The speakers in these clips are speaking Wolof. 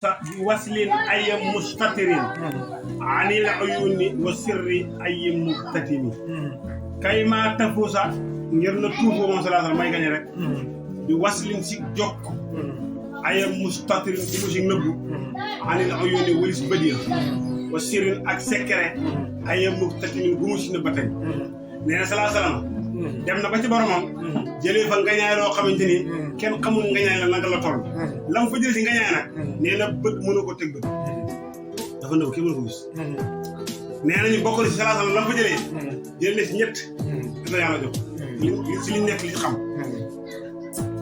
بوصل أي مستتر عن العيون وسر أي مكتتم كيما تفوز ngir na tuufoo moom sallallahu alayhi wasallam may gañe rek di waslin si jokk ay mustatirin ci mu si nëbbu anil uyuni walis bëdiya wa sirin ak secret ay muktatimin gu mu si nëbba tey nee na sallallahu alayhi wasallam dem na ba ci boromam jëlee fa ngañaay loo xamante ni kenn xamul ngañaay la naka la toll lam fa jëlee si ngañaay nag nee na bët mënu ko teg bët dafa nëbb kenn mënu ko gis nee nañu bokk na si sallallahu alayhi wasallam lam fa jëlee na si ñett dafa yàlla jox si li nekk li ci xam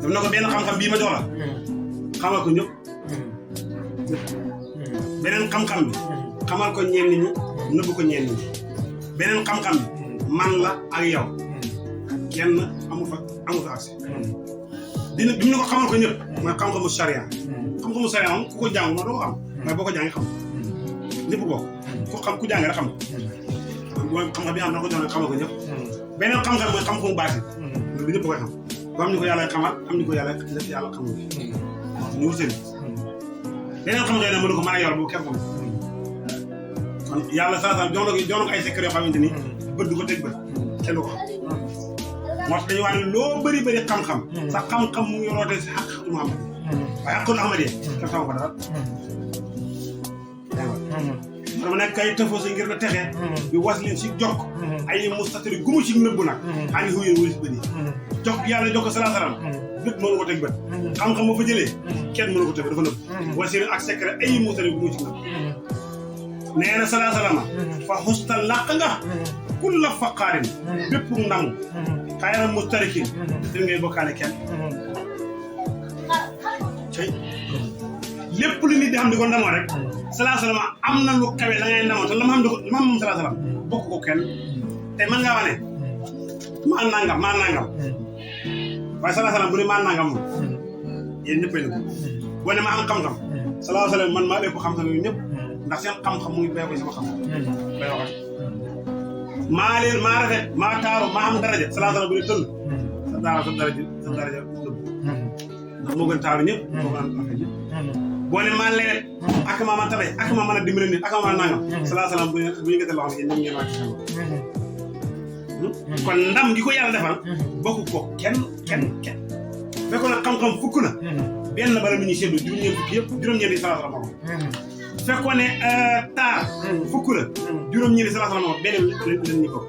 daf na ko benn xam-xam bii ma jox la xamal ko ñëpp beneen xam-xam bi xamal ko ñenn ñi nëbb ko ñenn ñi beneen xam-xam bi man la ak yow kenn amu fa accès dina bi mu ne ko xamal ko ñëpp mooy xam-xamu charia xam-xamu charia moom ku ko jàng ma doo ko am waaye boo ko jàngee xam ñëpp bokk ku xam ku jàng rek xam mooy xam-xam bi am na ko jox xamal ko ñëpp beneen xam-xam mooy xam-xamu baati loolu ñëpp koy xam ko am ñu ko yàlla xamal am ñu ko yàlla xamul ñu wuteel beneen xam-xam ne mënu ko mën a yor bu kenn xam kon yàlla saa jox na ko ay secret yoo xamante ni bët du ko teg bët kenn du ko xam moo tax dañuy wax ne loo bëri xam-xam sa xam-xam mu ngi rootee si xaqiqatu Muhammad waaye xaqiqatu Ahmad yi kenn xamu ko dara dama nekk kay tëfoo si ngir na texe bi waslin si jokk ay mustatiri gumu si nëbbu nag ani huyéen wali si bëri jokk yàlla jokk salaa salaam bët mënu ko teg bët xam-xam moo fa jëlee kenn mënu ko teg dafa nëbb wala si ak secret ay mustatiri gumu si nëbb nee na salaa salaam fa xusta làq nga kulla faqaarin bépp ndam xayra mustarikin di ngay bokkaale kenn tey lépp lu nit di xam di ko ndamoo rek salaa salaam am na lu kawe la ngay ndamoo te la ma xam di ko ma moom salaa salaam bokk ko kenn te mën ngaa wax ne maa nangam waaye salaa salaam bu ne maa nangam moom yéen ñëppay na ko boo ne ma am xam-xam salaa salaam man maa lépp xam-xam yooyu ñëpp ndax seen xam-xam mu ngi béy ko sama xam-xam bay waxat maa leen maa rafet maa taaru maa am daraja salaa salaam bu ne tëll sa daraja tëbb ndax moo gën taaru ñëpp moo gën rafet ñëpp boo ne maa lewet ak maa man tabay ak maa mën a dimbali nit ak maa mën a nangam salaa salaam bu ñu gëstoo loo xam ne ñoom ngeen wàcc kon ndam gi ko yàlla defal bokk ko kenn fekkoon nag xam-xam fukk na benn bala mi ñuy seddu juróom-ñeent fukki yëpp juróom-ñeent salaa salaam moo fekkoon ne taar fukk la juróom-ñeent salaa salaam moo benn leen ñu ko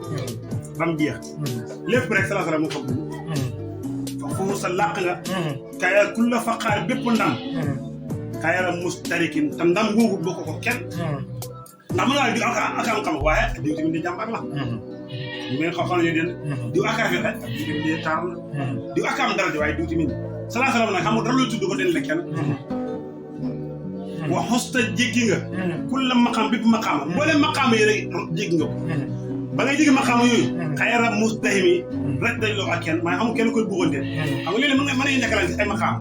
ba mu jeex lépp rek salaa salaam moo ko foofu sa làq nga kaya kulla faqaar bépp ndam xayra mustarikin te ndam googu bokk ko kenn ndax mën naa di ak am-xam waaye diw tamit di jàmbar la ñu mel xam ne den diw ak rafet rek diw tamit di taar la diw ak am daraja waaye diw tamit salaa salaam nag xam nga dara lay tudd ko den la kenn wa xosta jéggi nga kulla maqaam bépp maqaama boole maqaama yi rek jéggi nga ko ba ngay jéggi maqaama yooyu xayra mustahimi rek dañ loo ak kenn maanaam amul kenn koy bëggante xam nga léeg-léeg mën nañu njëkkalante ay maqaama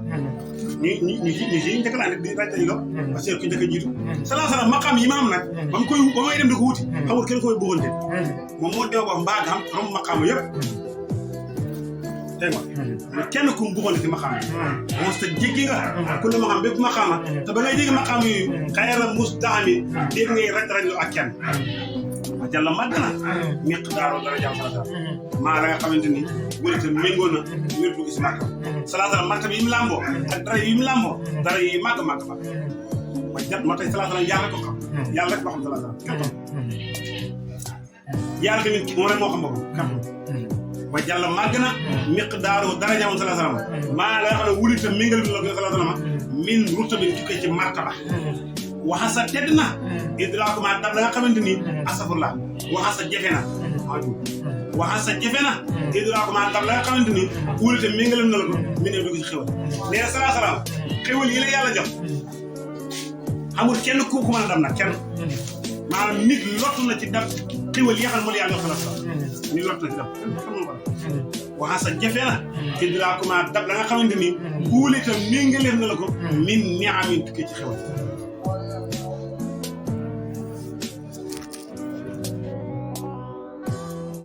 ñu si njëkkalante di raj dañ lo parce que ku njëkk a jiitu salaa salaam maqaam yi ma am nag ba may dem di ko wuti xamul kenn koy bëggante moom moo dem wax mbaa xam rom maqaama yëpp dégg nga kenn ku mu bëggante ci maqaama yi mos ta jéggi nga ku ne maqaam bépp maqaama te ba ngay jéggi maqaama yooyu xayra mustahimi dégg ngay raj lo ak kenn jàlla màgg na miqdaaro dara jàmm salaa maa la nga xamante ni wala te méngoo na wér dugg si màgg salaa salaam martaba yi mu làmboo ak dara yi mu làmboo dara yi màgg ma jat ma tey salaa salaam yàlla ko xam yàlla rek moo xam salaa salaam kenn xam yàlla tamit moom rek moo xam boppam kenn xam wa jàlla màgg na miqdaaro dara jàmm salaa salaam maa la nga xam ne wuli te méngal bi la ko salaa salaam min rutabin jukkee ci martaba waxasa tedd na idraaku ma dab la nga xamante ni asafurlah waxasa jafe na waxasa jafe na idraaku ma dab la nga xamante ni wulite méngalam na la ko mi ne dugg ci xewal nee na salaa salaam xewal yi la yàlla jox amul kenn ku mën a dam nag kenn maanaam nit lott na ci dab xewal yi xam moo la yàlla jox salaa salaam nit lott na ci dab waxasa jafe na idraaku ma dab la nga xamante ni wulite méngaleef na la ko min niamin tukkee ci xewal